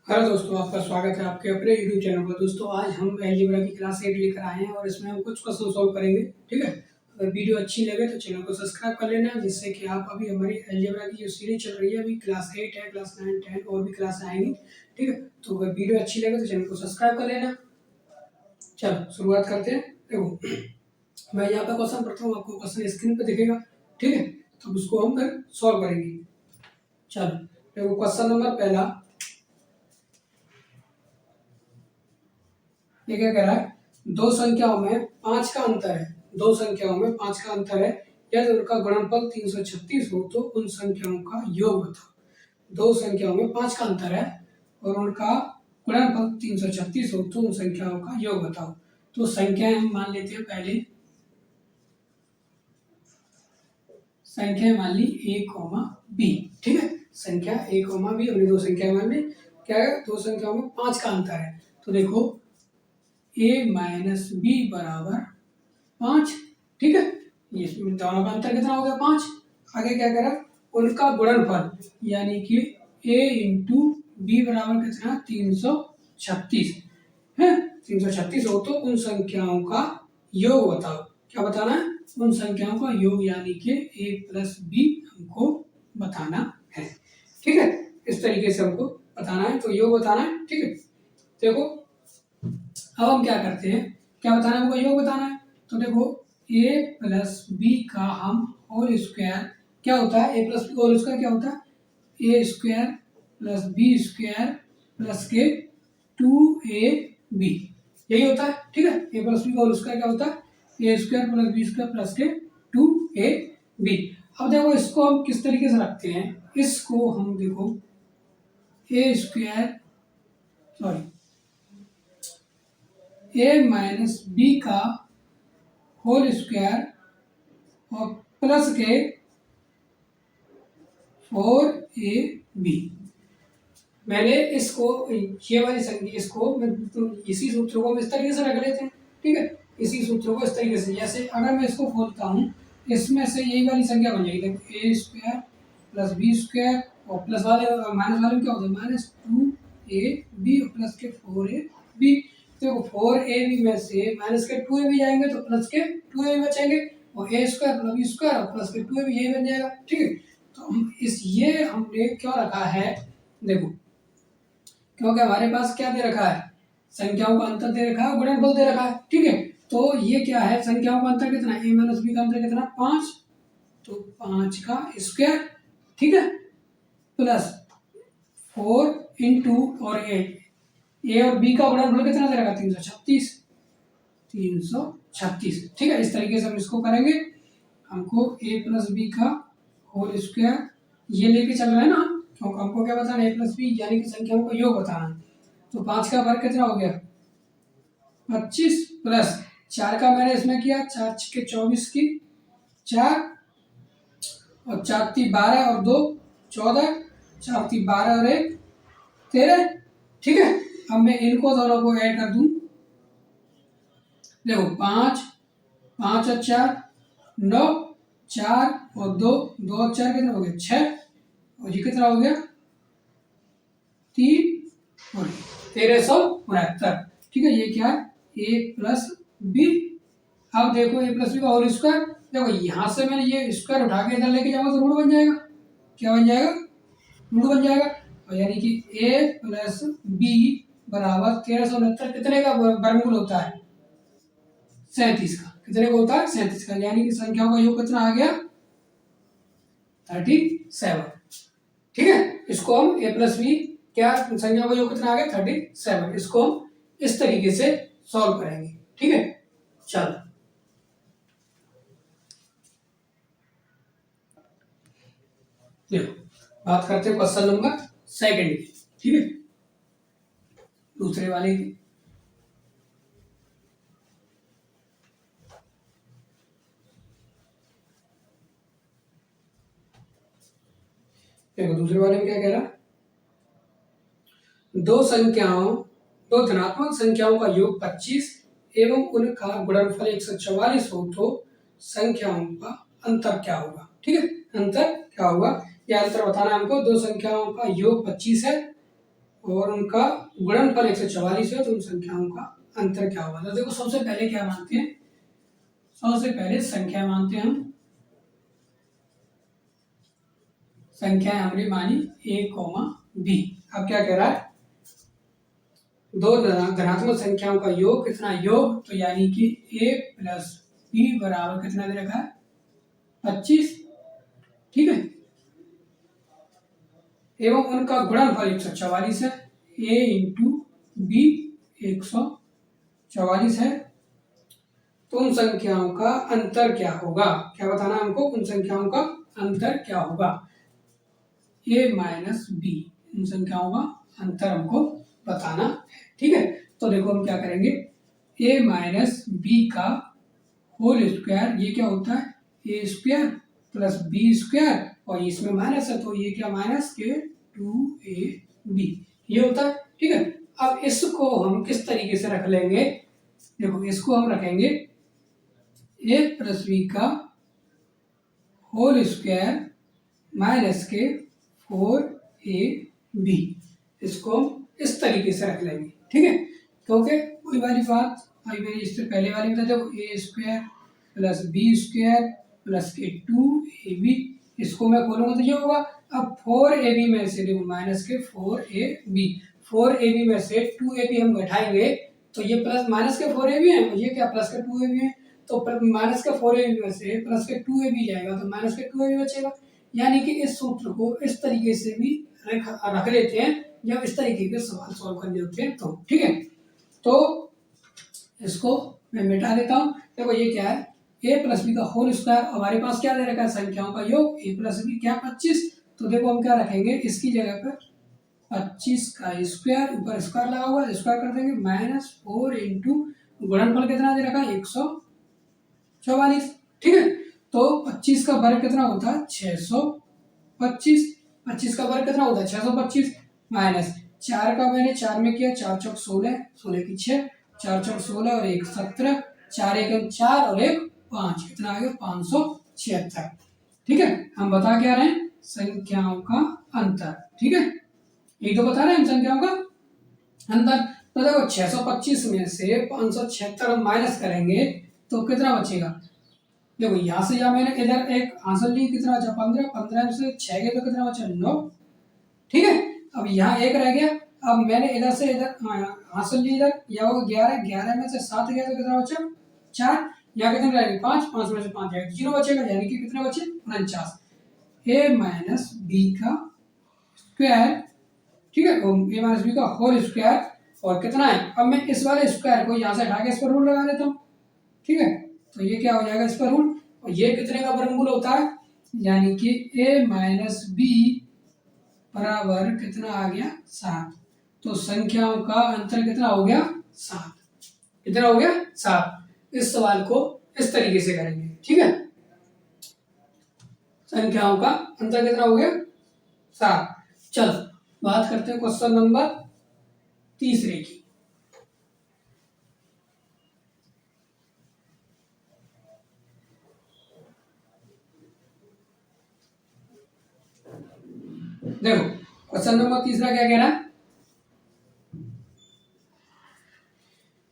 Hello दोस्तों, आपका स्वागत है आपके अपने यूट्यूब चैनल पर। दोस्तों आज हम अलजेब्रा की क्लास 8 लेकर आए हैं और इसमें हम कुछ क्वेश्चन सॉल्व करेंगे। ठीक है, अगर वीडियो अच्छी लगे तो चैनल को सब्सक्राइब कर लेना, जिससे कि आप अभी हमारी अलजेब्रा की जो सीरीज चल रही है, अभी क्लास 8 है, क्लास 9, 10 और भी क्लास आएंगी। ठीक है, तो अगर वीडियो अच्छी लगे तो चैनल को सब्सक्राइब कर लेना। चलो शुरुआत करते हैं। देखो मैं यहाँ पे क्वेश्चन पढ़ता हूँ, आपको क्वेश्चन स्क्रीन पे दिखेगा। ठीक है, तो उसको हम फिर सॉल्व करेंगे। चलो देखो, क्वेश्चन नंबर पहला ये क्या कह रहा है, दो संख्याओं में 5 का अंतर है। दो संख्याओं में 5 का अंतर है, यदि उनका गुणनफल 336 हो तो उन संख्याओं का योग बताओ। दो संख्याओं में 5 का अंतर है और उनका गुणनफल 336 हो तो उन संख्याओं का योग बताओ। तो संख्याएं हम मान लेते हैं। पहले संख्या मान ली a, b। ठीक है, संख्या a, b, हमने दो संख्या मान ली। क्या है, दो संख्याओं में 5 का अंतर है। तो देखो a माइनस बी बराबर 5। ठीक है, ये दोनों का अंतर कितना हो गया, 5। आगे क्या करा, उनका गुणनफल यानी कि a इंटू बी बराबर कितना, 336 है। 336 हो तो उन संख्याओं का योग बताओ। क्या बताना है, उन संख्याओं का योग, यानी कि a प्लस बी हमको बताना है। ठीक है, इस तरीके से हमको बताना है, तो योग बताना है। ठीक है, देखो अब हम क्या करते हैं, क्या बताना है हमको, योग बताना है। तो देखो a प्लस बी का हम होल स्क्वायर क्या होता है, a plus B whole square क्या होता है, a square plus B square plus के 2ab, यही होता है। ठीक है, a प्लस बी का होल स्क्वायर क्या होता है, a square plus B square plus के 2ab। अब देखो इसको हम किस तरीके से रखते हैं, इसको हम देखो a square sorry a minus B का होल स्क्वायर और प्लस के 4ab। मैंने इसको ये वाली संख्या, इसको इसी सूत्र को हम इस तरीके से रख लेते हैं। ठीक है, इसी सूत्र को इस तरीके से, जैसे अगर मैं इसको खोलता हूँ, इसमें से यही वाली संख्या बन जाएगी। देखो a square plus B square और प्लस वाले माइनस वाले में क्या होता है, माइनस 2ab और प्लस के 4ab। देखो 4ab में से माइनस के 2ab जाएंगे तो प्लस के 2ab बचेंगे, और a square plus B square और प्लस के 2ab यही बन जाएगा। ठीक है, तो हम ये हमने क्यों रखा है, देखो क्योंकि हमारे पास क्या दे रखा है, संख्याओं का अंतर दे रखा है, गुणनफल दे रखा है। ठीक है, तो ये क्या है, संख्याओं का अंतर कितना, a माइनस बी का अंतर कितना, 5, तो 5 का स्क्वायर। ठीक है, प्लस 4 इंटू और a और b का गुणनफल कितना दे रखा, 336। 336। ठीक है, इस तरीके से हम इसको करेंगे। हमको a प्लस बी का होल स्क्वायर ये लेके चल रहा है ना, क्योंकि हमको क्या बताना है, a प्लस बी यानी कि संख्याओं का योग बताना है। तो 5 का वर्ग कितना हो गया, 25, प्लस 4 का मैंने इसमें किया, 4 के 24 की 4 और 4 × 12 और 2 14, 4 × 12 और 1 13। ठीक है, अब मैं इनको दोनों को ऐड कर दूं, देखो 5 5 और 4 9, 4 और 2 2 और 4 कितना हो गया, 6, और ये कितना हो गया, 3 और 1369। ठीक है, ये क्या है, a प्लस बी। अब देखो a प्लस बी का होल स्क्वायर, देखो यहाँ से मैंने ये स्क्वायर उठा के इधर लेके जाऊंगा तो रूट बन जाएगा। क्या बन जाएगा, रूट बन जाएगा। और यानी कि a प्लस बी बराबर 1369 कितने का वर्गमूल होता है, 37 का। कितने का होता है, 37 का। यानी कि संख्याओं का योग कितना आ गया, 37। ठीक है, इसको हम a प्लस बी क्या संख्याओं का योग कितना आ गया, 37। इसको हम इस तरीके से सॉल्व करेंगे। ठीक है, चलो देखो बात करते हैं क्वेश्चन नंबर सेकंड की। ठीक है, दूसरे वाले की। देखो दूसरे वाले में क्या कह रहा, दो धनात्मक संख्याओं का योग 25 एवं उनका गुणनफल 144 हो तो संख्याओं का अंतर क्या होगा। ठीक है, अंतर क्या होगा, यह अंतर बताना हमको। दो संख्याओं का योग 25 है और उनका गुणनफल 144 है, तो उन संख्याओं का अंतर क्या होगा। तो देखो सबसे पहले क्या मानते हैं, सबसे पहले संख्या मानते हैं हम। संख्या हमने मानी a, b। अब क्या कह रहा है, दो धनात्मक संख्याओं का योग कितना, योग तो यानी कि a प्लस b बराबर कितना दे रखा है 25, ठीक है, एवं उनका गुणनफल 144 है, a इंटू बी 144 है। तो उन संख्याओं का अंतर क्या होगा, क्या बताना हमको, उन संख्याओं का अंतर क्या होगा, a माइनस बी, इन संख्याओं का अंतर हमको बताना है, ठीक है। तो देखो हम क्या करेंगे, a माइनस बी का होल स्क्वायर, ये क्या होता है a square plus B square, और इसमें माइनस है तो ये क्या माइनस के 2ab ये होता है, ठीक है। अब इसको हम किस तरीके से रख लेंगे, देखो इसको हम रखेंगे a प्लस बी का होल स्क्वायर माइनस के 4ab, इसको इस तरीके से रख लेंगे, ठीक है। क्योंकि वही वाली बात अभी मैंने इससे पहले वाली बता, देखो a square plus B square plus के 2ab, इसको मैं खोलूंगा तो ये होगा। अब 4ab में से देखो माइनस के 4ab में से 2ab हम घटाएंगे तो ये प्लस माइनस के 4ab है और ये क्या प्लस के 2ab है, तो माइनस के 4ab में से प्लस के 2ab जाएगा तो माइनस के 2ab बचेगा। यानी कि इस सूत्र को इस तरीके से भी रख लेते हैं जब इस तरीके के सवाल सॉल्व करने होते हैं तो, ठीक है। तो इसको मैं मिटा देता हूँ, देखो ये क्या है a प्लस बी का होल स्क्वायर, हमारे पास क्या दे रखा है संख्याओं का योग a प्लस बी क्या 25, तो देखो हम क्या रखेंगे इसकी जगह पर 25 का स्क्वायर, ऊपर स्क्वायर लगा हुआ है स्क्वायर कर देंगे, माइनस 4 इंटू गुणनफल कितना दे रखा है 144, ठीक है। तो 25 का वर्ग कितना होता है 625, 25 का वर्ग कितना होता है 625, माइनस 4 का मैंने 4 में किया, 4 चौक 16, 16 की 6, 4 चौक 16 और 1 17, 4 एक 4 और 1 5, कितना आ गया 576, ठीक है। हम बता क्या रहे हैं संख्याओं का अंतर, ठीक है, ये तो बता रहे हैं संख्याओं का अंतर। तो देखो 625 में से 576 हम माइनस करेंगे तो कितना बचेगा, देखो यहाँ से या मैंने इधर एक आंसर ली कितना बचा 15, 15 से 6 गए तो कितना बचा 9, ठीक है। अब यहाँ एक रह गया, अब मैंने इधर से इधर आंसर ली इधर, या वो 11, 11 में से 7 गया तो कितना बचा 4, यहाँ कितने रहेंगे 5, 5 में से 5 जाएगा 0 बचेगा, यानी कि कितने बचे 49, a माइनस बी का स्क्वायर, ठीक है, a माइनस बी का होल स्क्वायर, और कितना है, अब मैं इस वाले स्क्वायर को यहाँ से हटा के इस पर रूल लगा देता हूँ, ठीक है। तो ये क्या हो जाएगा इस पर रूल, और ये कितने का वर्गमूल होता है, यानी कि a माइनस बी बराबर कितना आ गया 7, तो संख्याओं का अंतर कितना हो गया 7, कितना हो गया 7। इस सवाल को इस तरीके से करेंगे, ठीक है, संख्याओं का अंतर कितना हो गया 7। चलो बात करते हैं क्वेश्चन नंबर तीसरे की। देखो क्वेश्चन नंबर तीसरा क्या कह रहा है,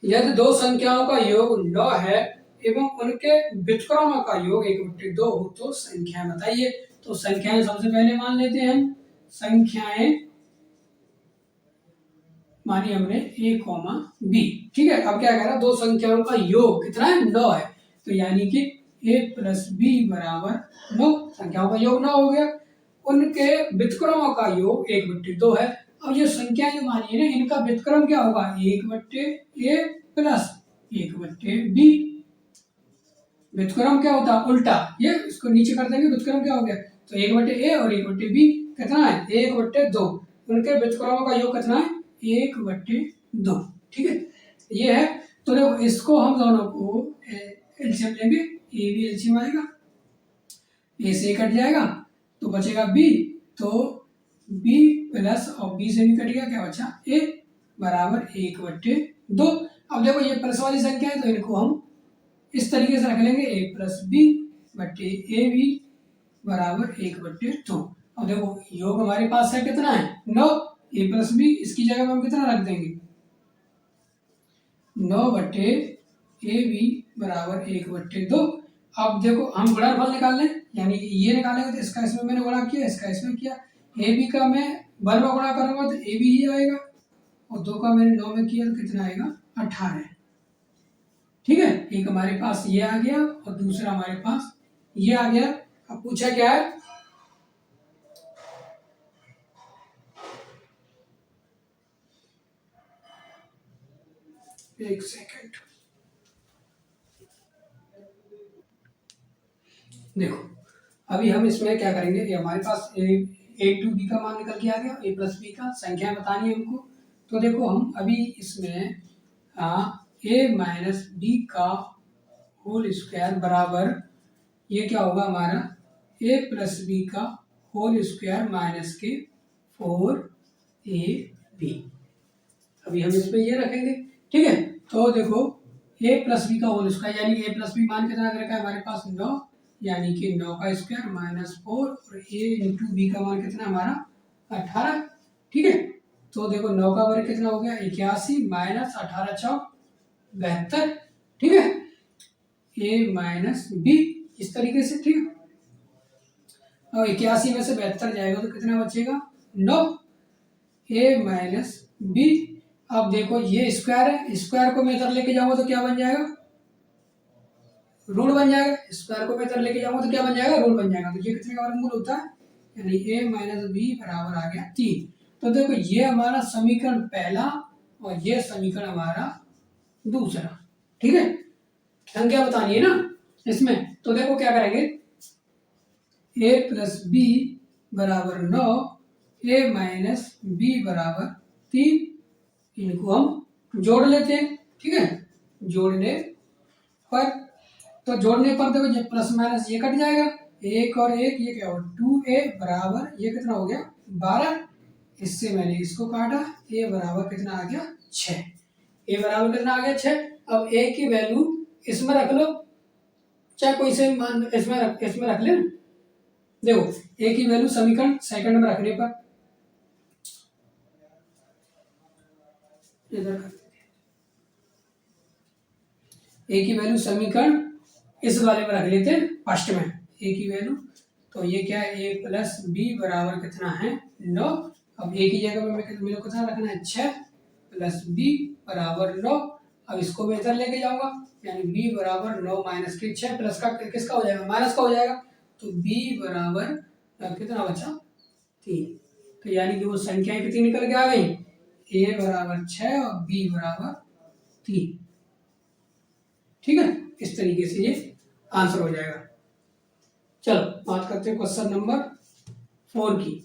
यदि दो संख्याओं का योग 9 है एवं उनके व्युत्क्रमों का योग 1/2 हो तो संख्याएं बताइए। तो संख्याएं सबसे पहले मान लेते हैं हम, संख्याएं मानी हमने a, b, ठीक है। अब क्या कह रहा है, दो संख्याओं का योग कितना है 9 है, तो यानी कि a प्लस बी बराबर 9, संख्याओं का योग 9 हो गया, उनके व्युत्क्रमों का योग 1/2 है। अब ये संख्या जो मानी है ना, इनका व्युत्क्रम क्या होगा 1/a प्लस 1/b, व्युत्क्रम क्या होता है उल्टा, ये इसको नीचे कर देंगे, व्युत्क्रम क्या हो गया, तो 1/a और 1/b कितना है 1/2, उनके व्युत्क्रमों का योग कितना है 1/2, ठीक है, ये है। तो देखो इसको हम दोनों को एलसीएम लेंगे, ए भी एलसीएम आएगा, ए से कट जाएगा तो बचेगा बी, तो बी प्लस और बी से भी कट गया, क्या बचा ए बराबर 1/2। अब देखो ये प्लस वाली संख्या है तो इनको हम इस तरीके से रख लेंगे, ए प्लस बी बटे ए बी बराबर 1/2। अब देखो योग हमारे पास है कितना है 9, ए प्लस बी, इसकी जगह में हम कितना रख देंगे 9/ए बी बराबर 1/2। अब देखो हम गुणनफल निकाल लें, यानी ये निकालेंगे तो इसका इसमें मैंने गुणा किया, इसका इसमें किया, ए बी का मैं 12 में गुणा करूंगा तो ए बी ही आएगा, और 2 का मैंने 9 में किया तो कितना आएगा 18। ठीक है, एक हमारे पास ये आ गया और दूसरा हमारे पास ये आ गया। अब पूछा क्या है, एक सेकंड, देखो अभी हम इसमें क्या करेंगे, ये हमारे पास ए टू बी का मान निकल के आ गया, ए प्लस बी का संख्या बतानी है हमको। तो देखो हम अभी इसमें ए माइनस बी का होल स्क्वायर बराबर, ये क्या होगा हमारा ए प्लस बी का होल स्क्वायर माइनस के 4ab। अभी हम इसमें ये रखेंगे, ठीक है। तो देखो ए प्लस बी का होल स्क्वायर, यानी ए प्लस बी मान कितना रखा है हमारे पास 9, यानी कि 9 का स्क्वायर माइनस 4, और ए इंटू बी का मान कितना हमारा 18। ठीक है, तो देखो 9 का वर्ग कितना हो गया 81 माइनस 18 चौक 72। ठीक है, ए माइनस बी इस तरीके से। ठीक है, और 81 में से 72 जाएगा तो कितना बचेगा 9, ए माइनस बी। अब देखो ये स्क्वायर है, स्क्वायर को मैं इधर लेके जाऊंगा तो क्या बन जाएगा रूट बन जाएगा, स्क्वायर को मैं इधर लेके जाऊंगा तो क्या बन जाएगा रूट बन जाएगा। तो ये कितने का वर्गमूल होता है, यानी ए माइनस बी बराबर आ गया 3। तो देखो ये हमारा समीकरण पहला और ये समीकरण हमारा दूसरा। ठीक है, संख्या बतानी है ना इसमें, तो देखो क्या करेंगे, ए प्लस बी बराबर 9, ए माइनस बी बराबर 3, इनको हम जोड़ लेते हैं। ठीक है, जोड़ने पर, तो जोड़ने पर देखो ये प्लस माइनस ये कट जाएगा, एक और एक ये क्या हो 2a बराबर ये कितना हो गया 12। इससे मैंने इसको काटा, a बराबर कितना आ गया 6, a बराबर कितना आ गया 6। अब a की वैल्यू इसमें रख लो, चाहे कोई से मान इसमें रख ले। देखो a की वैल्यू समीकरण सेकंड में रखने पर इधर कर ए की वैल्यू समीकरण इस वाले में रख लेते हैं फर्स्ट में, ए की वैल्यू। तो ये क्या है ए प्लस बी बराबर कितना है 9। अब ए की जगह में मेरे को कितना रखना है 6 प्लस बी बराबर 9। अब इसको मैं इधर लेके जाऊंगा, यानी बी बराबर 9 माइनस के 6 प्लस का किसका हो जाएगा माइनस का हो जाएगा, तो बी बराबर कितना बचा 3। तो यानी कि वो संख्याएं कितनी निकल के आ गई, ए बराबर 6 और बी बराबर 3। ठीक है, इस तरीके से ये आंसर हो जाएगा। चलो बात करते हैं क्वेश्चन नंबर 4 की।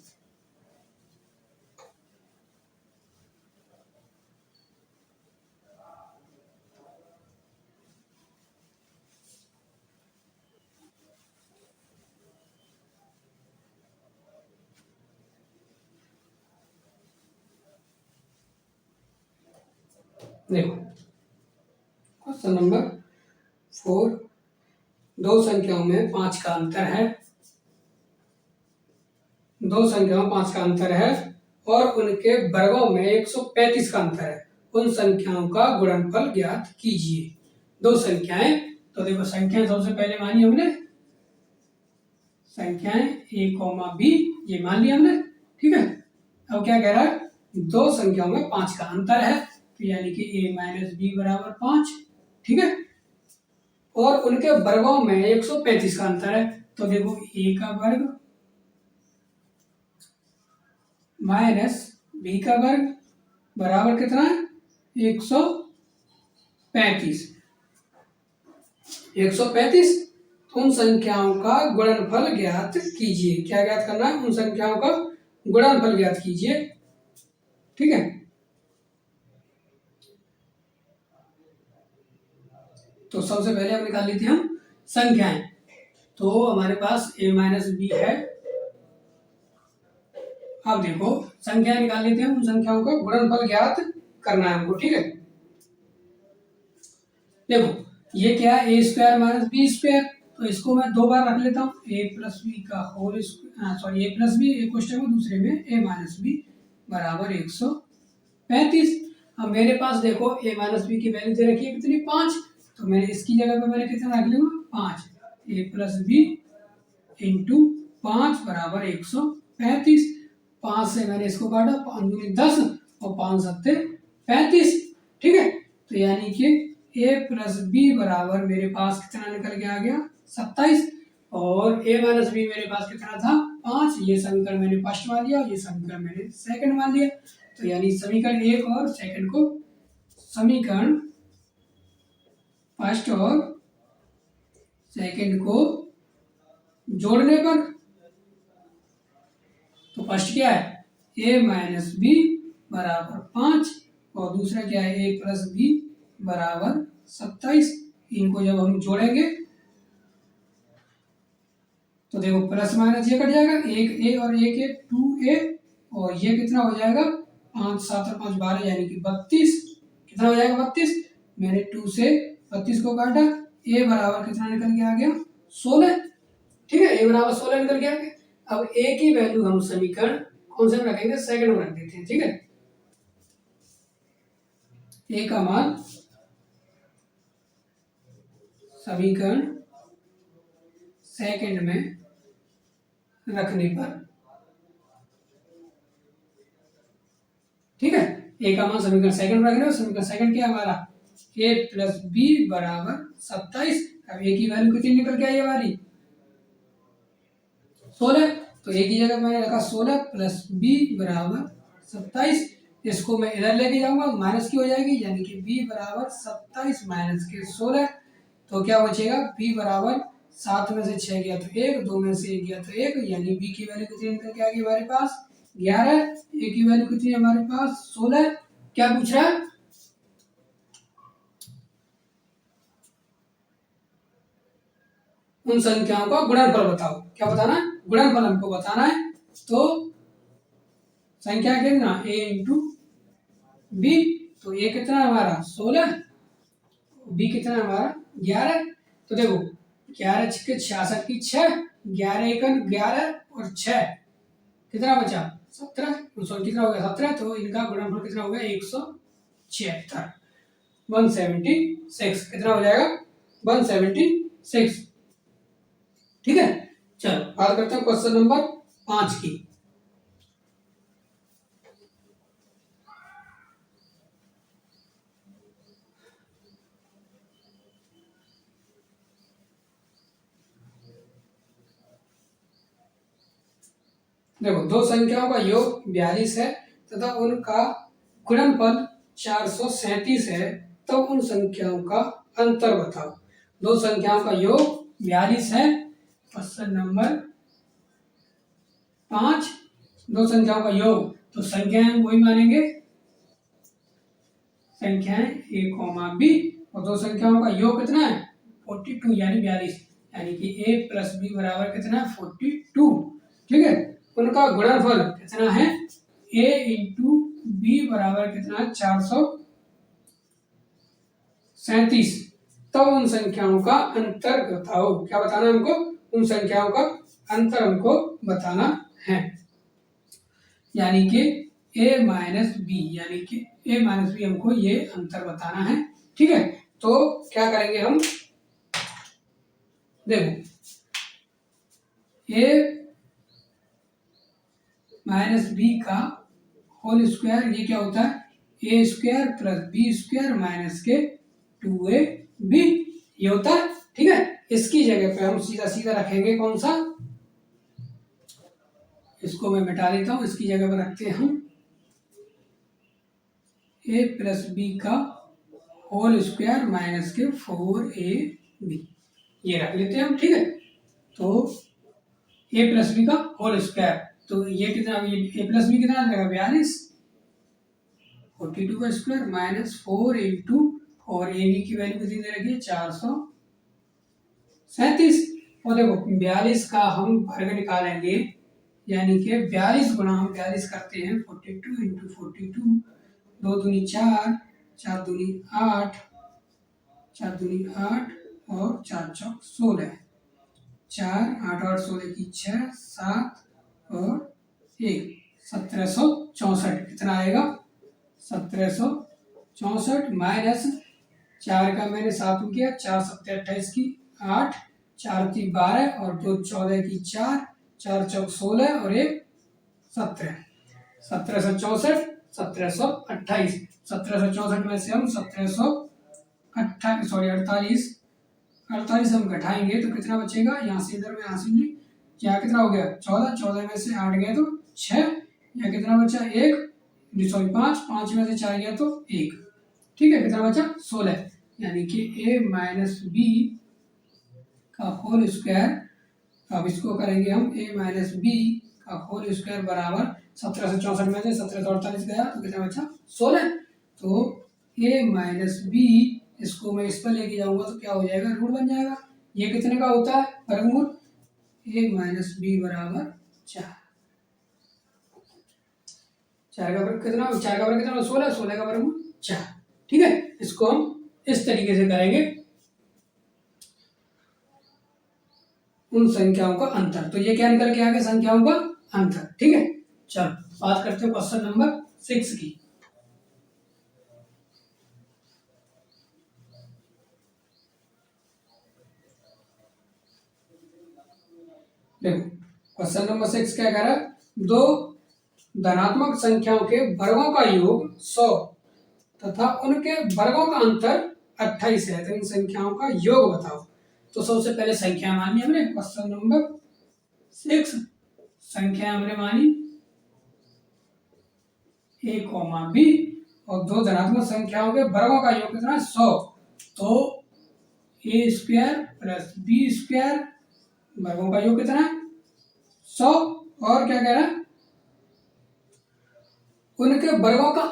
देखो क्वेश्चन नंबर 4, दो संख्याओं में 5 का अंतर है, दो संख्याओं 5 का अंतर है और उनके वर्गों में 135 का अंतर है, उन संख्याओं का गुणनफल ज्ञात कीजिए। दो संख्याएं, तो देखो संख्याएं सबसे पहले मानी हमने, संख्याएं a, b ये मान लिया हमने। ठीक है, अब क्या कह रहा है, दो संख्याओं में 5 का अंतर है, तो यानी कि a माइनस बी बराबर 5। ठीक है, और उनके वर्गों में 135 का अंतर है, तो देखो a का वर्ग माइनस बी का वर्ग बराबर कितना है 135। 135 उन संख्याओं का गुणनफल ज्ञात कीजिए। क्या ज्ञात करना है, उन संख्याओं का गुणनफल ज्ञात कीजिए। ठीक है, तो सबसे पहले हम निकाल लेते हैं हम संख्याएं। तो हमारे पास a माइनस बी है। अब देखो संख्या निकाल लेते हैं, उन संख्याओं का गुणनफल ज्ञात करना है हमको। ठीक है, देखो ये क्या है A square minus B square, तो इसको मैं दो बार रख लेता हूँ, ए प्लस बी का होल सॉरी ए प्लस बी एक क्वेश्चन में, दूसरे में ए माइनस बी बराबर 135। अब मेरे पास देखो a माइनस बी की वैल्यू दे रखी है कितनी 5, तो मैंने इसकी जगह पे मैंने कितना रख लूँगा 5, a प्लस बी इंटू 5 बराबर 135। 5 से मैंने इसको काटा, 5 दूनी 10 और 5 सत्ते 35। ठीक है, तो यानी कि a प्लस बी बराबर मेरे पास कितना निकल के आ गया 27, और a माइनस बी मेरे पास कितना था 5। ये समीकरण मैंने फर्स्ट मान लिया, ये समीकरण मैंने सेकंड मान लिया। तो यानी समीकरण एक और सेकंड को, समीकरण फर्स्ट और सेकंड को जोड़ने पर, तो फर्स्ट क्या है a माइनस बी बराबर 5 और दूसरा क्या है a प्लस बी बराबर 27। इनको जब हम जोड़ेंगे तो देखो प्लस माइनस ये कट जाएगा, एक ए और एक ए 2a, और ये कितना हो जाएगा 5 7 और 5 12 यानी कि 32। कितना हो जाएगा 32। मैंने 2 से 32 को काटा, a बराबर कितना निकल के आ गया 16। ठीक है, a बराबर 16 निकल के आ गया। अब a की वैल्यू हम समीकरण कौन से में रखेंगे, सेकंड में रख देते हैं। ठीक है, a का मान समीकरण सेकंड में रखने पर, ठीक है, a का मान समीकरण सेकंड में रखने पर, समीकरण सेकंड क्या हमारा a प्लस बी बराबर 27। अब a की वैल्यू कितनी निकल के आई हमारी 16, तो a की जगह मैंने रखा 16 प्लस b बराबर 27। इसको मैं इधर लेके जाऊंगा, माइनस की हो जाएगी, यानी कि b बराबर 27 माइनस के 16, तो क्या बचेगा b बराबर 7 में से 6 गया तो 1, 2 में से 1 गया तो 1, यानी b की वैल्यू कितनी निकल के आ गई हमारे पास 11। a की वैल्यू कितनी है हमारे पास 16। क्या पूछ रहा है, उन संख्याओं का गुणनफल बताओ। क्या बताना है, गुणनफल हमको बताना है। तो संख्या कितना a इंटू बी, तो a कितना है हमारा 16, b कितना है हमारा 11। तो देखो 11 छक्के 66 की 6, 11 एकन 11 और 6 कितना बचा 17, सॉरी कितना हो गया 17, तो इनका गुणनफल कितना हो गया 176, 176 कितना हो जाएगा 176। ठीक है, चलो बात करते हैं क्वेश्चन नंबर 5 की। देखो दो संख्याओं का योग 42 है तथा उनका गुणनफल 437 है, तो उन संख्याओं का अंतर बताओ। दो संख्याओं का योग 42 है, क्वेश्चन नंबर 5। दो संख्याओं का योग, तो संख्याएं वही मानेंगे, संख्याएं a कॉमा b, और दो संख्याओं का योग कितना है 42 यानी 42, यानी कि a प्लस बी बराबर कितना है 42। ठीक है, उनका गुणनफल कितना है a इंटू बी बराबर कितना है 437। तो उन संख्याओं का अंतर बताओ। क्या बताना है हमको, उन संख्याओं का अंतर हमको बताना है, यानी कि a माइनस बी, यानी कि a माइनस बी हमको ये अंतर बताना है। ठीक है, तो क्या करेंगे हम, देखो a माइनस बी का होल स्क्वायर, ये क्या होता है a square plus B square minus के 2ab, ये होता है। ठीक है, इसकी जगह पे हम सीधा सीधा रखेंगे कौन सा, इसको मैं मिटा देता हूं, इसकी जगह पर रखते हैं हम a प्लस बी का होल स्क्वायर माइनस के 4ab, ये रख लेते हैं हम। ठीक है, तो a प्लस बी का होल स्क्वायर, तो ये कितना, a प्लस बी कितना आ जाएगा 42, 42 का स्क्वायर माइनस 4 इंटू, और ए बी की वैल्यू कितनी दे रखी है 437। और देखो 42 का हम वर्ग निकालेंगे, यानी कि 42 गुणा हम 42 करते हैं 42 इंटू 42, 2 दूनी 4, 4 दूनी 8, 4 दूनी 8 और 4 चौक 16, 4 8 8 16 की 6 7 और 1 1764 कितना आएगा 1764 माइनस 4 का मैंने 7 किया, 4 7 28 की 8, 4 की 12 और 2 14 की 4, 4 चौक 16 और 1 17, 1764 1728, 1764 में से हम 48 हम घटाएंगे तो कितना बचेगा, यहाँ से इधर में यहाँ से नहीं, क्या कितना हो गया 14, 14 में से 8 गया तो 6, या कितना बचा 1, सॉरी 5, 5 में से 4 गया तो 1, ठीक है, कितना बचा 16, यानी कि a माइनस बी का होल स्क्वायर, अब इसको करेंगे हम a माइनस बी का होल स्क्वायर बराबर 1764 में से 1748 गया तो कितना बचा 16, तो a माइनस बी इसको मैं इस पर लेके जाऊंगा तो क्या हो जाएगा, रूट बन जाएगा, ये कितने का होता है वर्गमूल, a माइनस बी बराबर 4, 4 का वर्ग कितना, 4 का वर्ग कितना 16, 16 का वर्गमूल 4, ठीक है, इसको हम इस तरीके से करेंगे उन संख्याओं का अंतर, तो ये क्या निकल के आ गया संख्याओं का अंतर, ठीक है। चलो बात करते हैं क्वेश्चन नंबर 6 की। देखो क्वेश्चन नंबर 6 क्या कह रहा है, दो धनात्मक संख्याओं के वर्गों का योग 100 तथा उनके वर्गों का अंतर 28 है, तो इन संख्याओं का योग बताओ। तो सबसे पहले संख्या मानी हमने, क्वेश्चन नंबर 6 संख्या हमने मानी a, b और दो धनात्मक संख्याओं के वर्गों का योग कितना है 100, तो a square plus b square वर्गों का योग कितना है 100, और क्या कह रहा है उनके वर्गों का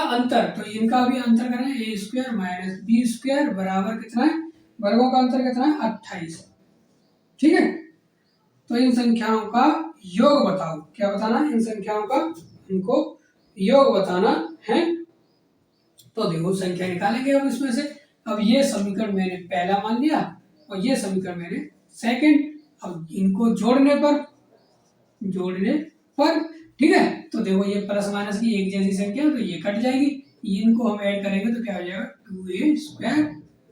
अंतर, तो इनका भी अंतर करें, a square minus B square बराबर कितना है, वर्गों का अंतर कितना है 28, ठीक है। तो इन संख्याओं का योग बताओ, क्या बताना है, इन संख्याओं का इनको योग बताना है। तो देखो संख्या निकालेंगे हम इसमें से, अब ये समीकरण मैंने पहला मान लिया और ये समीकरण मैंने सेकंड, अब इनको जोड़ने पर ठीक है, तो देखो ये प्लस माइनस की एक जैसी संख्या तो ये कट जाएगी, इनको हम ऐड करेंगे तो क्या हो जाएगा 2a स्क्वायर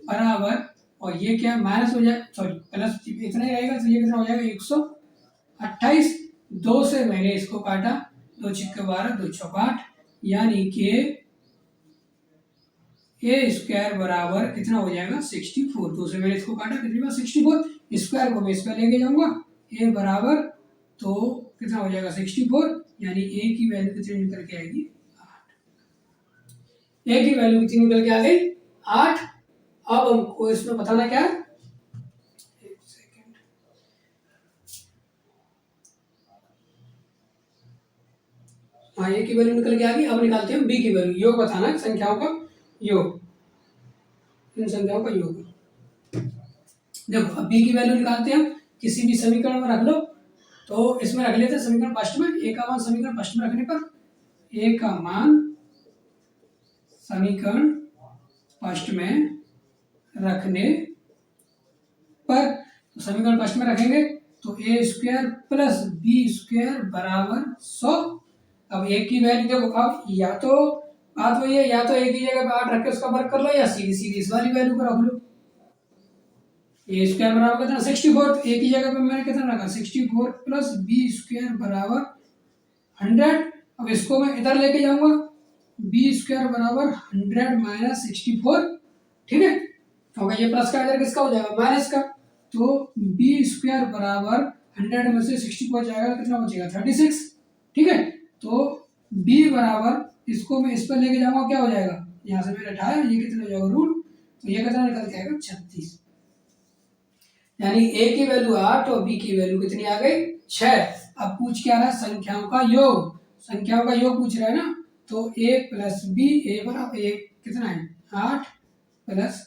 बराबर, और ये क्या माइनस हो जाए, सॉरी प्लस इतना ही रहेगा, तो ये कितना हो जाएगा 128, 2 से मैंने इसको काटा, 2 छिक्के 12, 2 चौक 8, यानी कि a स्क्वायर बराबर कितना हो जाएगा 64, 2 से मैंने इसको काटा कितनी बार 64, स्क्वायर को मैं इस पर लेके जाऊंगा, a बराबर तो कितना हो जाएगा 64, यानी a की वैल्यू कितनी निकल के आएगी 8, a की वैल्यू कितनी निकल के आ गई 8। अब हमको इसमें बताना क्या है, एक सेकेंड, हाँ a की वैल्यू निकल के आ गई, अब निकालते हैं b की वैल्यू, योग बताना है संख्याओं का योग, इन संख्याओं का योग। देखो अब b की वैल्यू निकालते हैं हम, किसी भी समीकरण में रख लो, तो इसमें रख लेते हैं समीकरण फर्स्ट में, a का मान समीकरण फर्स्ट में रखने पर, a का मान समीकरण फर्स्ट में रखने पर, तो समीकरण फर्स्ट में रखेंगे तो a square plus B square बराबर 100। अब a की वैल्यू देखो, अब या तो बात वही है, या तो एक ही जगह पे 8 रख के उसका वर्ग कर लो, या सीधी सीधी इस वाली वैल्यू को रख लो, ए स्क्वायर बराबर कितना 64, एक ही जगह पे मैंने कितना रखा 64 प्लस बी स्क्वायर बराबर 100, अब इसको मैं इधर लेके जाऊंगा, बी स्क्वायर बराबर 100 माइनस 64, ठीक है, क्योंकि ये प्लस का इधर किसका हो जाएगा माइनस का, तो बी स्क्वायर बराबर 100 में से 64 जाएगा कितना बचेगा 36, ठीक है, तो b बराबर इसको मैं इस पर लेके जाऊंगा, क्या हो जाएगा यहाँ से मैंने हटाया, ये कितना हो जाएगा रूट, तो ये कितना निकल के आएगा 36, यानी a की वैल्यू 8 और b की वैल्यू कितनी आ गई 6। अब पूछ क्या रहा है संख्याओं का योग, संख्याओं का योग पूछ रहा है ना, तो a प्लस बी, a बराबर a कितना है 8 प्लस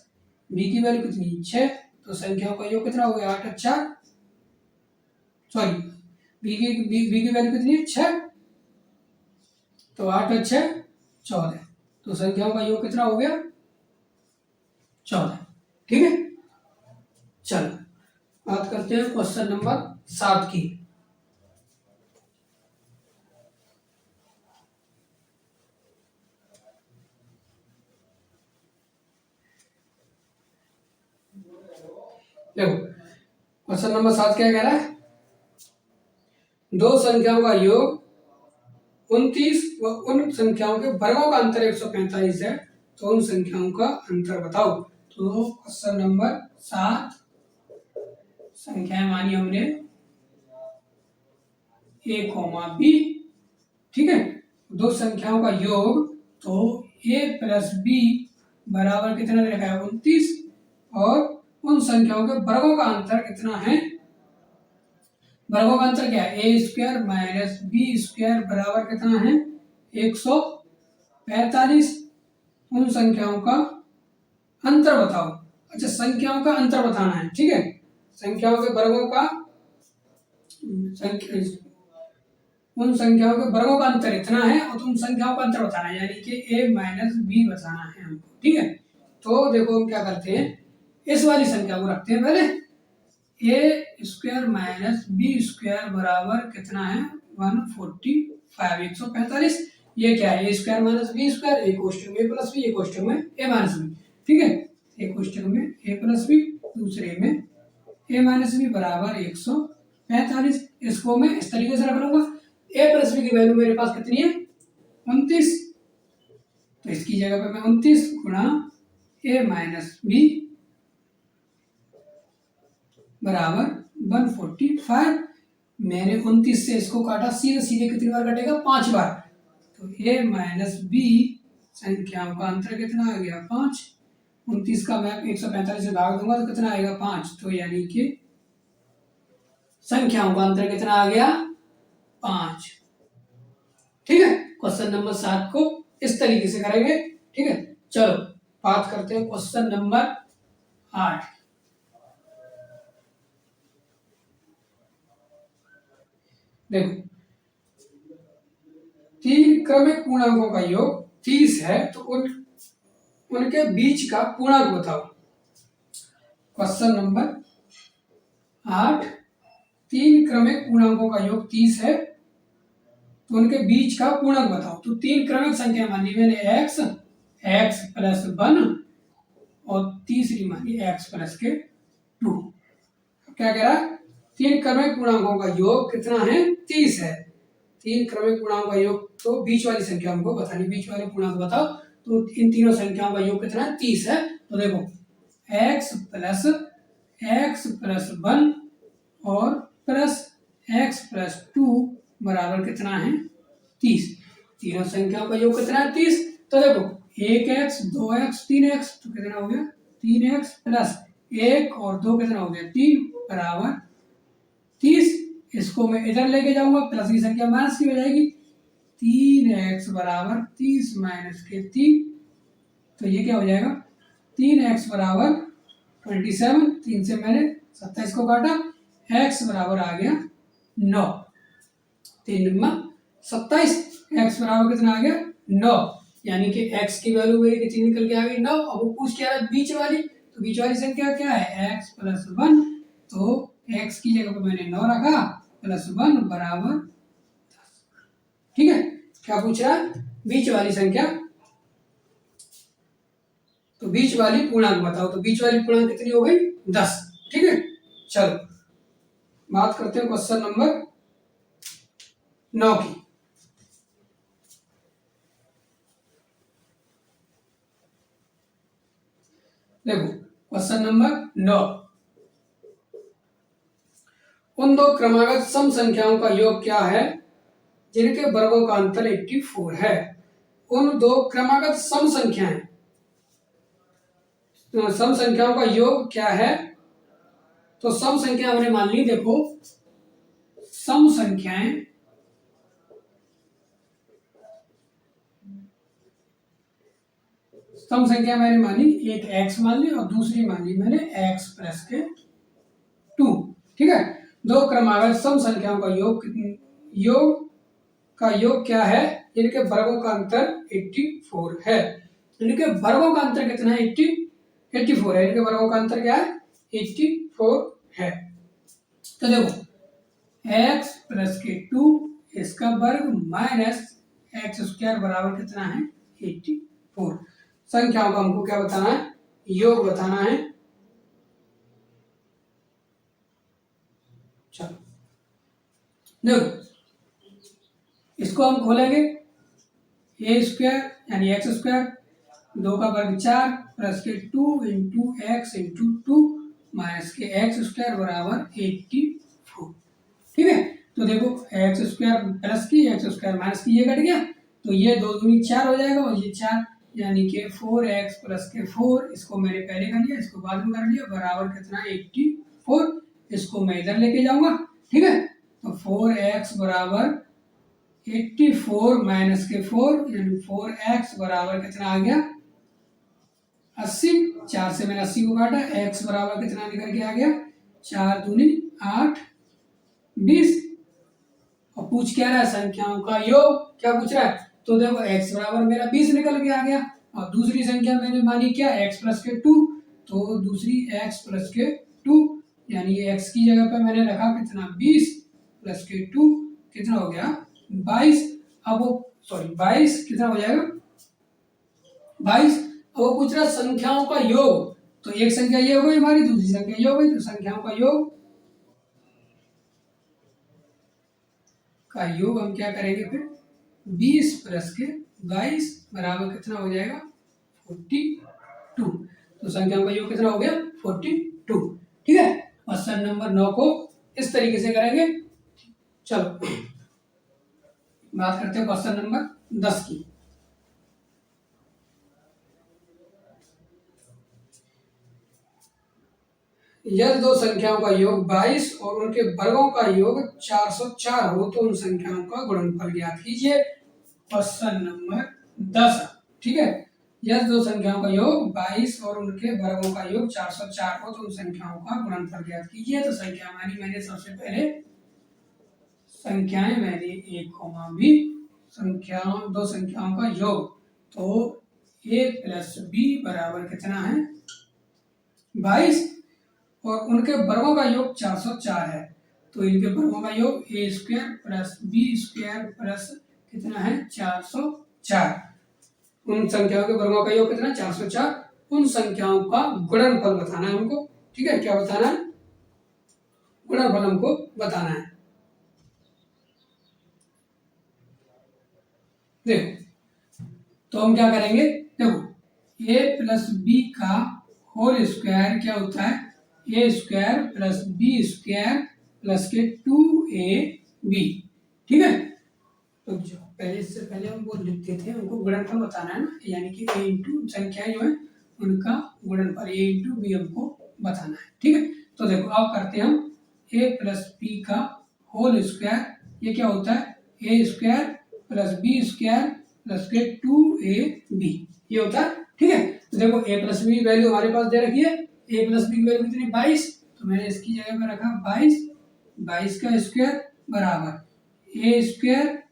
b की वैल्यू कितनी 6, तो संख्याओं का योग कितना हो गया 8 अच्छा, सॉरी b की वैल्यू कितनी है 6, तो 8 अच्छे 14, तो संख्याओं का योग कितना हो गया 14, ठीक है। चलो बात करते हैं क्वेश्चन नंबर 7 की। देखो क्वेश्चन नंबर 7 क्या कह रहा है, दो संख्याओं का योग 29 व उन संख्याओं के वर्गों का अंतर 145 है, तो उन संख्याओं का अंतर बताओ। तो क्वेश्चन नंबर 7 संख्याएं मानी हमने a, b, ठीक है। दो संख्याओं का योग, तो a प्लस बी बराबर कितना लिखा है 29, और उन संख्याओं के वर्गों का अंतर कितना है, वर्गों का अंतर क्या है, A square minus B square बराबर कितना है 145। उन संख्याओं का अंतर बताओ। अच्छा, संख्याओं का अंतर बताना है, ठीक है। संख्याओं के वर्गों का उन संख्याओं के वर्गों का अंतर इतना है और उन संख्याओं का अंतर बताना है, यानी कि a माइनस बी बताना है हमको, ठीक है। तो देखो हम क्या करते हैं, इस वाली संख्या को रखते हैं पहले, a square minus B square बराबर कितना है 145। ये क्या है, a square minus B square, एक कोष्टक में a प्लस बी, एक कोष्टक में a माइनस बी, ठीक है। एक कोष्टक में a प्लस बी, दूसरे में a माइनस बी बराबर 145। इसको मैं इस तरीके से रख लूंगा, a प्लस बी की वैल्यू मेरे पास कितनी है 29, तो इसकी जगह पे मैं 29 गुणा a माइनस बी बराबर 145। मैंने 29 से इसको काटा, सीधे सीधे कितनी बार कटेगा 5 बार, तो a माइनस बी संख्याओं का अंतर कितना आ गया 5। 29 का मैं 145 से भाग दूंगा तो कितना आएगा 5, तो यानी कि संख्याओं का अंतर कितना आ गया 5, ठीक है। क्वेश्चन नंबर 7 को इस तरीके से करेंगे, ठीक है। चलो बात करते हैं क्वेश्चन नंबर 8। देखो, तीन क्रमिक पूर्णांकों का योग 30 है, तो उनके बीच का पूर्णांक बताओ। क्वेश्चन नंबर 8, तीन क्रमिक पूर्णांकों का योग 30 है, तो उनके बीच का पूर्णांक बताओ। तो तीन क्रमिक संख्या मानी मैंने x प्लस 1 और तीसरी मानी x प्लस के 2। क्या कह रहा है, तीन क्रमिक पूर्णांकों का योग कितना है 30 है। तीन क्रमिक पूर्णांकों का योग, तो बीच वाली संख्या हमको बतानी, बीच वाले पूर्णांक बताओ। तो इन तीनों संख्याओं का योग कितना है 30 है, तो देखो x प्लस 1 और प्लस x प्लस 2 बराबर कितना है 30। तीनों संख्याओं का योग कितना है 30, तो देखो 1x 2x 3x, तो कितना हो गया 3x प्लस 1 और 2 कितना हो गया 3 बराबर 30। इसको मैं इधर लेके जाऊंगा, प्लस की संख्या माइनस की हो जाएगी, 3x बराबर 30 माइनस के 3, तो ये क्या हो जाएगा 3x बराबर 27। 3 से मैंने 27 को काटा, x बराबर आ गया 9, 3 9 27, x बराबर कितना आ गया 9, यानी कि x की वैल्यू मेरी कितनी निकल के आ गई 9। अब वो पूछ क्या है बीच वाली, तो बीच वाली संख्या क्या है x प्लस 1, तो x की जगह पर मैंने 9 रखा, प्लस 1 बराबर 10, ठीक है। क्या पूछ रहा है बीच वाली संख्या, तो बीच वाली पूर्णांक बताओ। तो बीच वाली पूर्णांक कितनी हो गई 10, ठीक है। चलो बात करते हैं क्वेश्चन नंबर 9 की। देखो क्वेश्चन नंबर 9, उन दो क्रमागत सम संख्याओं का योग क्या है जिनके वर्गों का अंतर 84 है। उन दो क्रमागत सम संख्याएं, तो सम संख्याओं का योग क्या है, तो सम संख्या हमने मान ली। देखो सम संख्याएं सम संख्या मैंने मानी, एक x मान ली और दूसरी मान ली मैंने x प्लस के 2, ठीक है। दो क्रमागत सम संख्याओं का योग क्या है जिनके वर्गों का अंतर 84 है। इनके वर्गों का अंतर कितना है 84 है, इनके वर्गों का अंतर क्या है 84 है। तो देखो x प्लस के 2 इसका वर्ग माइनस एक्स स्क्वायर बराबर कितना है 84। संख्याओं का हमको क्या बताना है योग बताना है। चलो देखो, इसको हम खोलेंगे, ए स्क्वायर यानी एक्स स्क्वायर, 2 का वर्ग 4 प्लस के 2 इंटू एक्स इंटू 2 माइनस के एक्स स्क्वायर बराबर 84। ठीक है, तो देखो एक्स स्क्वायर प्लस की एक्स स्क्वायर माइनस की ये कट गया, तो ये 2 दूनी 4 हो जाएगा और ये 4 यानी कि 4x प्लस के 4, इसको मैंने पहले कर लिया, इसको बाद में कर लिया, बराबर कितना 84। इसको मैं इधर लेके जाऊंगा। ठीक है, तो 4x बराबर 84 माइनस के 4 यानी 4x बराबर कितना आ गया 80। 4 से मैंने 80 को काटा, x बराबर कितना निकल के आ गया 4 दूनी 8 20। और पूछ क्या रहा है, संख्याओं का योग क्या पूछ रहा है, तो देखो x बराबर मेरा 20 निकल के आ गया, और दूसरी संख्या मैंने मानी क्या x प्लस के 2, तो दूसरी x प्लस के 2 यानी x की जगह पे मैंने रखा कितना 20 प्लस के 2 कितना हो गया 22। अब वो सॉरी 22 कितना हो जाएगा 22। अब वो पूछ रहा संख्याओं का योग, तो एक संख्या ये हो गई हमारी, दूसरी संख्या ये हो गई, तो संख्याओं का योग हम क्या करेंगे फिर 20 प्लस के 22 बराबर कितना हो जाएगा 42। तो संख्याओं का योग कितना हो गया 42। ठीक है, क्वेश्चन नंबर 9 को इस तरीके से करेंगे। चलो बात करते हैं क्वेश्चन नंबर 10 की। यदि दो संख्याओं का योग 22 और उनके वर्गों का योग 404 हो तो उन संख्याओं का गुणनफल ज्ञात कीजिए। Question number 10। ठीक है, यदि दो संख्याओं का योग 22 और उनके वर्गों का योग 404 हो तो उन संख्याओं का गुणनफल ज्ञात कीजिए। तो संख्या मैंने सबसे पहले संख्याएं मैंने a, b संख्याओं दो संख्याओं का योग, तो a प्लस b बराबर कितना है 22 और उनके वर्गों का योग 404 है, तो इनके वर्गों का योग a square plus b square plus कितना है 404। उन संख्याओं के वर्गों का योग कितना 404, उन संख्याओं का गुणनफल बताना है हमको। ठीक है, क्या बताना है, गुणनफल हमको बताना है। देखो तो हम क्या करेंगे, देखो a प्लस बी का होल स्क्वायर क्या होता है A square plus B square plus के 2ab। ठीक है, तो जो पहले इससे पहले हम वो लिखते थे, हमको गुणनफल बताना है ना, यानी कि a इंटू संख्या जो है उनका गुणनफल a इंटू बी हमको बताना है। ठीक है, तो देखो अब करते हैं हम a प्लस बी का होल स्क्वायर, ये क्या होता है A square plus B square plus के 2ab ये होता है। ठीक है, तो देखो a प्लस बी की वैल्यू हमारे पास दे रखी है, a प्लस बी की वैल्यू कितनी 22, तो मैंने इसकी जगह पर रखा 22 का स्क्वायर बराबर ए स्क्वायर,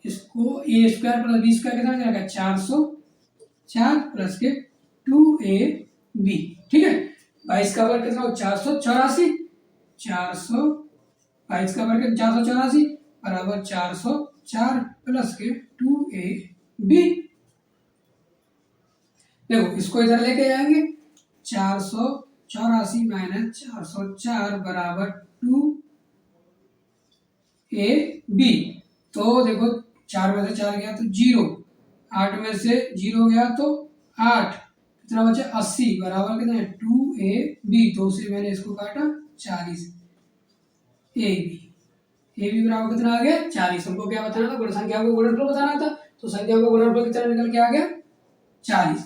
इसको ए स्क्वायर प्लस बी स्क्वायर कितना जाएगा 404 प्लस के 2ab। ठीक है, 22 का वर्ग कितना हो 484, 22 का वर्ग 484 बराबर 404 प्लस के 2ab। देखो इसको इधर लेके जाएंगे, 484 माइनस 404 बराबर 2ab। तो देखो 4 में से 4 गया तो 0, 8 में से 0 गया तो 8, कितना बचा 80 बराबर कितना है 2ab। 2 से मैंने इसको काटा 40 ab बराबर कितना आ गया 40। हमको क्या बताना था, गुण संख्या को गुणनफल बताना था, तो संख्या को गुणनफल कितना निकल के आ गया 40।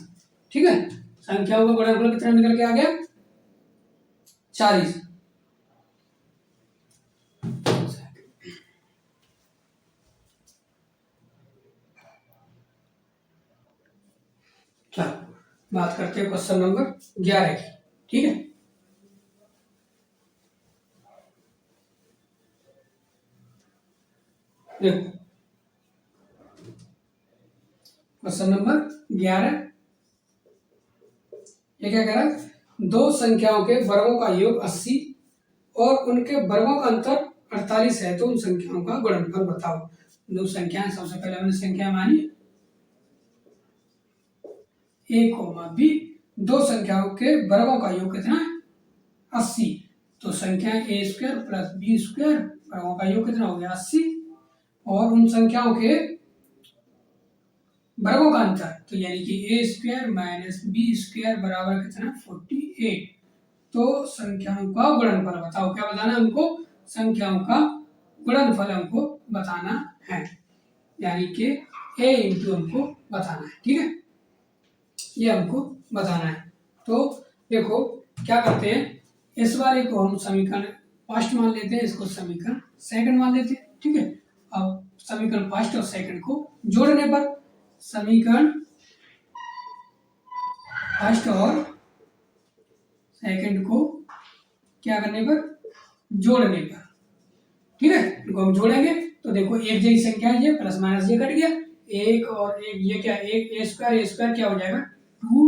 ठीक है, संख्याओं का गुणनफल कितना निकल के आ गया 40। चलो बात करते हैं क्वेश्चन नंबर 11 की। ठीक है, देखो क्वेश्चन नंबर 11 ये क्या कह रहा है, दो संख्याओं के वर्गों का योग 80 और उनके वर्गों का अंतर 48 है, तो उन संख्याओं का गुणनफल बताओ। दो संख्याएं, सबसे पहले हमने संख्या मानी a, b, दो संख्याओं के वर्गों का योग कितना 80, तो संख्या ए स्क्वायर प्लस बी स्क्वायर वर्गों का योग कितना हो गया 80, और उन संख्याओं के वर्गों का अंतर, तो यानी कि ए स्क्वायर माइनस बी स्क्वायर बराबर कितना 48। तो संख्याओं का गुणनफल बताओ, क्या बताना है हमको, संख्याओं का गुणनफल हमको बताना है, यानी कि ए इंटू हमको बताना है। ठीक है, ये हमको बताना है। तो देखो क्या करते हैं, इस वाले को हम समीकरण फर्स्ट मान लेते हैं, इसको समीकरण सेकंड मान लेते हैं। ठीक है, अब समीकरण फर्स्ट और सेकंड को जोड़ने पर, समीकरण फर्स्ट और सेकंड को क्या करने पर, जोड़ने पर। ठीक है, इनको हम जोड़ेंगे तो देखो एक जैसी संख्या है, ये प्लस माइनस ये कट गया, एक और एक ये क्या, एक ए स्क्वायर क्या हो जाएगा 2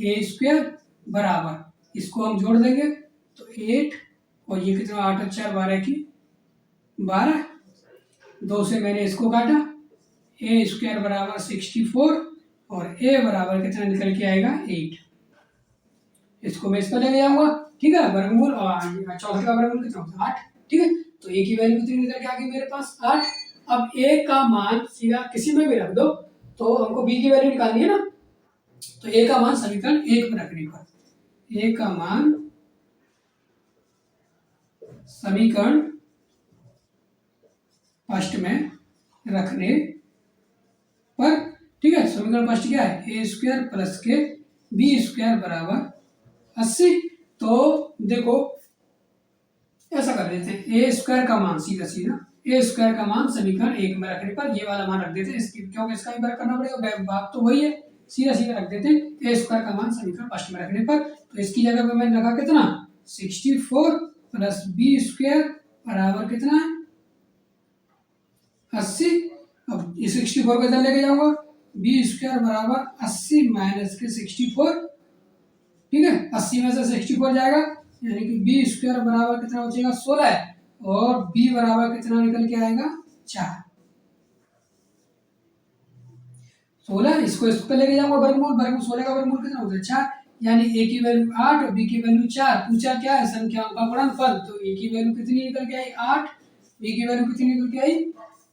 ए स्क्वायर बराबर, इसको हम जोड़ देंगे तो 8, और ये कितना 8 और 4 12 की 12, 2 से मैंने इसको काटा, ए स्क्वायर बराबर 64 और ए बराबर कितना निकल के आएगा 8, इसको मैं इस पर लेके जाऊंगा। ठीक है, वर्गमूल और चौसठ का वर्गमूल कितना होता है 8। ठीक है, तो ए की वैल्यू कितनी निकल के आ गई मेरे पास 8। अब ए का मान सीधा किसी में भी रख दो, तो हमको बी की वैल्यू निकालनी है ना, तो ए का मान समीकरण 1 में रखने पर, ए का मान समीकरण फर्स्ट में रखने पर, ठीक है, समीकरण फर्स्ट क्या है ए स्क्वायर प्लस के बी स्क्वायर बराबर 80। तो देखो ऐसा कर देते हैं, ए स्क्वायर का मान सीधा सीधा ए स्क्वायर का मान समीकरण 1 में रखने पर ये वाला मान रख देते हैं, इसकी क्योंकि इसका भी वर्क करना पड़ेगा, बात तो वही है, सीधा सीधा रख देते हैं ए स्क्वायर का मान समीकरण फर्स्ट में रखने पर। तो इसकी जगह पे मैंने रखा कितना 64 प्लस बी स्क्वायर बराबर कितना है 80। अब ये 64 को इधर लेके जाऊंगा, बी स्क्वायर बराबर 80 माइनस के 64। ठीक है, 80 में से 64 जाएगा, यानी कि बी स्क्वायर बराबर कितना हो जाएगा 16, और बी बराबर कितना निकल के आएगा 4। 16, इसको इस पे लेके जाऊंगा वर्गमूल, 16 का वर्गमूल कितना होता है 4, यानी ए की वैल्यू 8 और बी की वैल्यू 4। पूछा क्या है, संख्याओं का गुणनफल, तो ए की वैल्यू कितनी निकल के आई 8, बी की वैल्यू कितनी निकल के आई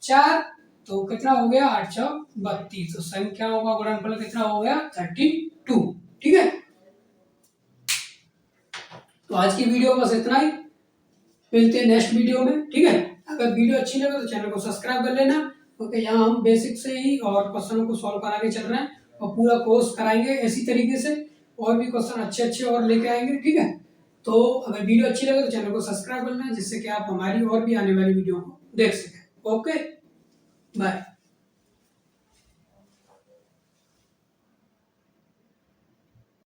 4, तो कितना हो गया 8 4 32। तो संख्याओं का गुणनफल कितना हो गया 32। ठीक है, तो आज की वीडियो बस इतना ही, मिलते हैं नेक्स्ट वीडियो में। ठीक है, अगर वीडियो अच्छी लगे तो चैनल को सब्सक्राइब कर लेना, क्योंकि यहाँ हम बेसिक से ही और क्वेश्चनों को सॉल्व करा के चल रहे हैं, और पूरा कोर्स कराएंगे इसी तरीके से, और भी क्वेश्चन अच्छे अच्छे और लेके आएंगे। ठीक है, तो अगर वीडियो अच्छी लगे तो चैनल को सब्सक्राइब कर लेना, जिससे कि आप हमारी और भी आने वाली वीडियो को देख सकें। Okay, bye.